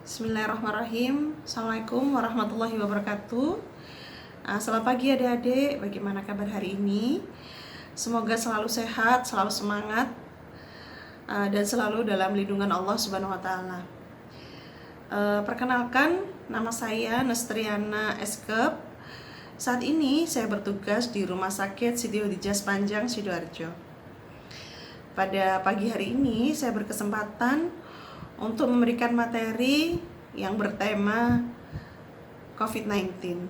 Bismillahirrahmanirrahim. Assalamualaikum warahmatullahi wabarakatuh. Selamat pagi adik-adik. Bagaimana kabar hari ini? Semoga selalu sehat, selalu semangat, dan selalu dalam lindungan Allah Subhanahu wa Ta'ala. Perkenalkan, nama saya Nestriana Eskep. Saat ini saya bertugas di Rumah Sakit Siti Hadijah Sepanjang Sidoarjo. Pada pagi hari ini saya berkesempatan untuk memberikan materi yang bertema COVID-19.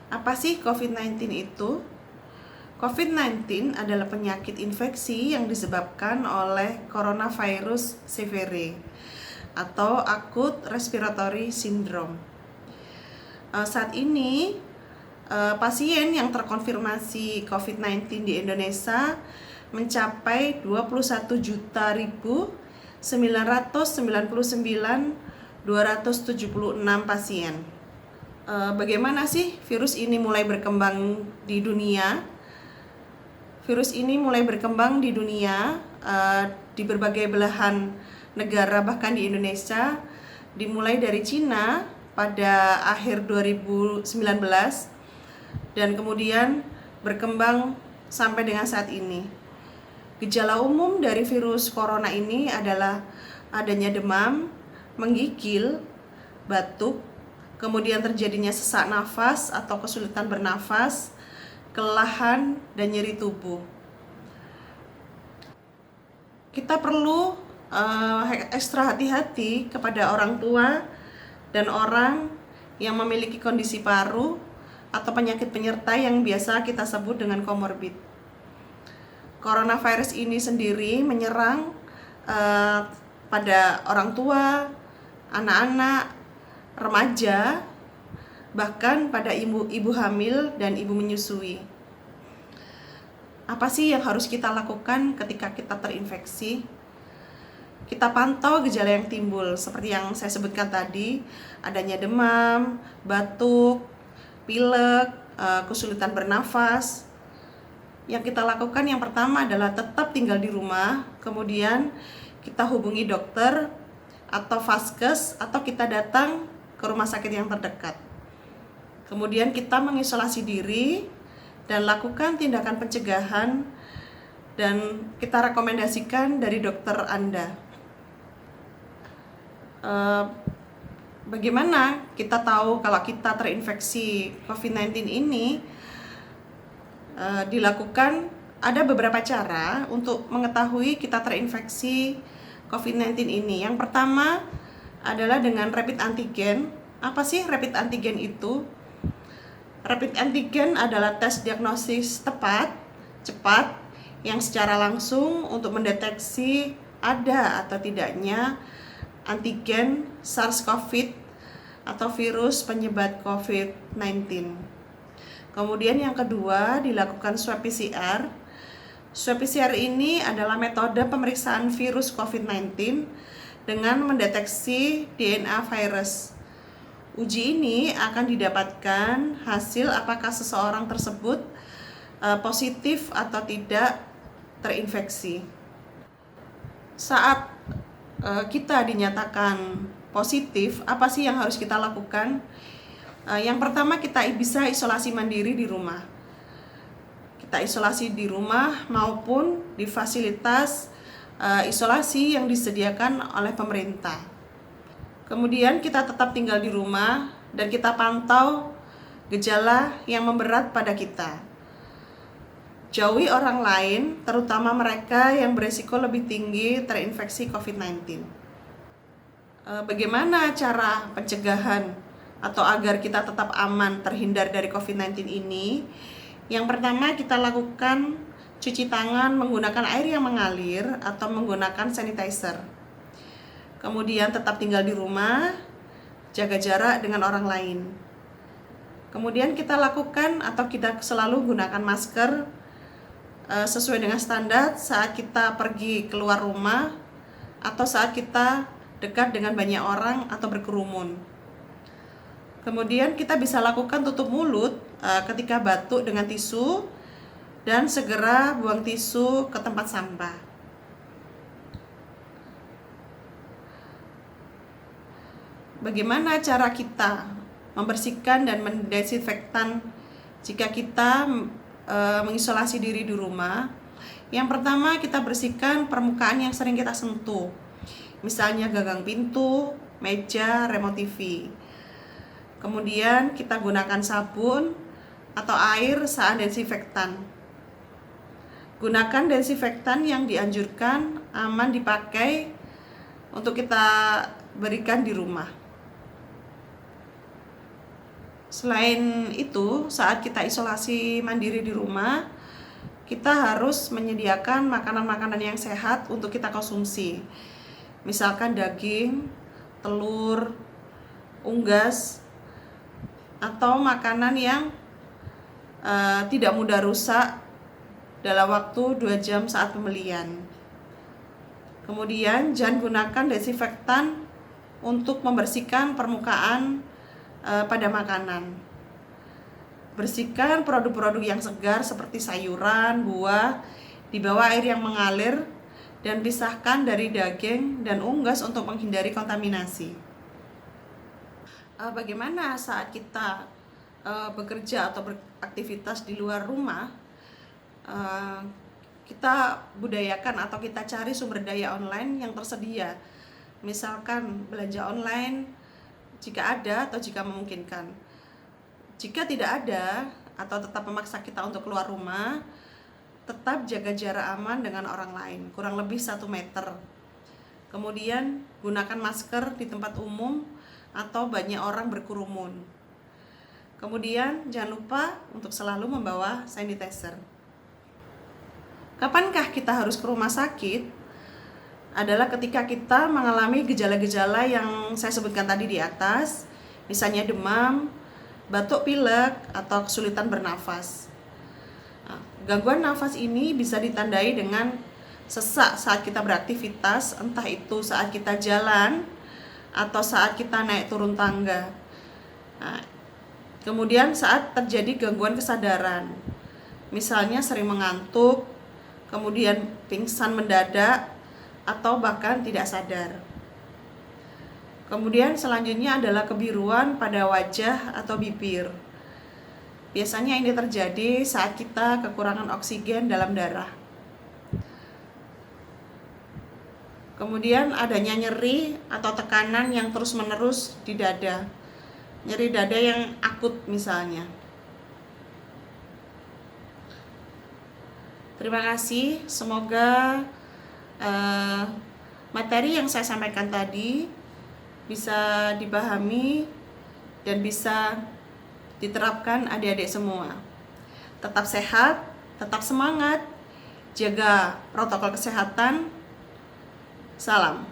Apa sih COVID-19 itu? COVID-19 adalah penyakit infeksi yang disebabkan oleh coronavirus severe atau acute respiratory syndrome. Saat ini pasien yang terkonfirmasi COVID-19 di Indonesia mencapai 21.999.276 pasien. Bagaimana sih virus ini mulai berkembang di dunia? Virus ini mulai berkembang di dunia di berbagai belahan negara, bahkan di Indonesia, dimulai dari Cina pada akhir 2019 dan kemudian berkembang sampai dengan saat ini. Gejala umum dari virus corona ini adalah adanya demam, menggigil, batuk, kemudian terjadinya sesak nafas atau kesulitan bernafas, kelelahan, dan nyeri tubuh. Kita perlu ekstra hati-hati kepada orang tua dan orang yang memiliki kondisi paru atau penyakit penyerta yang biasa kita sebut dengan komorbid. Coronavirus ini sendiri menyerang pada orang tua, anak-anak, remaja, bahkan pada ibu hamil dan ibu menyusui. Apa sih yang harus kita lakukan ketika kita terinfeksi? Kita pantau gejala yang timbul, seperti yang saya sebutkan tadi, adanya demam, batuk, pilek, kesulitan bernafas. Yang kita lakukan yang pertama adalah tetap tinggal di rumah, kemudian kita hubungi dokter atau vaskes atau kita datang ke rumah sakit yang terdekat. Kemudian kita mengisolasi diri dan lakukan tindakan pencegahan dan kita rekomendasikan dari dokter Anda. Bagaimana kita tahu kalau kita terinfeksi COVID-19 ini? Dilakukan ada beberapa cara untuk mengetahui kita terinfeksi COVID-19 ini. Yang pertama adalah dengan rapid antigen. Apa sih rapid antigen itu? Rapid antigen adalah tes diagnosis tepat, cepat, yang secara langsung untuk mendeteksi ada atau tidaknya antigen SARS-CoV atau virus penyebab COVID-19. Kemudian yang kedua dilakukan swab PCR. Swab PCR ini adalah metode pemeriksaan virus COVID-19 dengan mendeteksi DNA virus. Uji ini akan didapatkan hasil apakah seseorang tersebut positif atau tidak terinfeksi. Saat kita dinyatakan positif, apa sih yang harus kita lakukan? Yang pertama, kita bisa isolasi mandiri di rumah. Kita isolasi di rumah maupun di fasilitas isolasi yang disediakan oleh pemerintah. Kemudian kita tetap tinggal di rumah dan kita pantau gejala yang memberat pada kita. Jauhi orang lain, terutama mereka yang berisiko lebih tinggi terinfeksi COVID-19. Bagaimana cara pencegahan atau agar kita tetap aman terhindar dari COVID-19 ini? Yang pertama, kita lakukan cuci tangan menggunakan air yang mengalir atau menggunakan sanitizer. Kemudian tetap tinggal di rumah, jaga jarak dengan orang lain. Kemudian kita lakukan atau kita selalu gunakan masker sesuai dengan standar saat kita pergi keluar rumah atau saat kita dekat dengan banyak orang atau berkerumun. Kemudian kita bisa lakukan tutup mulut ketika batuk dengan tisu dan segera buang tisu ke tempat sampah. bagaimana cara kita membersihkan dan mendesinfektan jika kita mengisolasi diri di rumah? Yang pertama, kita bersihkan permukaan yang sering kita sentuh, misalnya gagang pintu, meja, remote TV. Kemudian kita gunakan sabun atau air saat desinfektan. Gunakan desinfektan yang dianjurkan, aman dipakai untuk kita berikan di rumah. Selain itu, saat kita isolasi mandiri di rumah, kita harus menyediakan makanan-makanan yang sehat untuk kita konsumsi. Misalkan daging, telur, unggas, atau makanan yang tidak mudah rusak dalam waktu 2 jam saat pembelian. Kemudian jangan gunakan desinfektan untuk membersihkan permukaan pada makanan. Bersihkan produk-produk yang segar seperti sayuran, buah di bawah air yang mengalir, dan pisahkan dari daging dan unggas untuk menghindari kontaminasi. Bagaimana saat kita bekerja atau beraktivitas di luar rumah? Kita budayakan atau kita cari sumber daya online yang tersedia. Misalkan belanja online jika ada atau jika memungkinkan. Jika tidak ada atau tetap memaksa kita untuk keluar rumah, tetap jaga jarak aman dengan orang lain, kurang lebih 1 meter. Kemudian gunakan masker di tempat umum atau banyak orang berkerumun. Kemudian jangan lupa untuk selalu membawa sanitizer. Kapankah kita harus ke rumah sakit? Adalah ketika kita mengalami gejala-gejala yang saya sebutkan tadi di atas, misalnya demam, batuk pilek, atau kesulitan bernafas. Gangguan nafas ini bisa ditandai dengan sesak saat kita beraktivitas, entah itu saat kita jalan atau saat kita naik turun tangga. Kemudian saat terjadi gangguan kesadaran, misalnya sering mengantuk, kemudian pingsan mendadak, atau bahkan tidak sadar. Kemudian selanjutnya adalah kebiruan pada wajah atau bibir. Biasanya ini terjadi saat kita kekurangan oksigen dalam darah. Kemudian adanya nyeri atau tekanan yang terus-menerus di dada. Nyeri dada yang akut misalnya. Terima kasih, semoga materi yang saya sampaikan tadi bisa dipahami dan bisa diterapkan adik-adik semua. Tetap sehat, tetap semangat, jaga protokol kesehatan. Salam.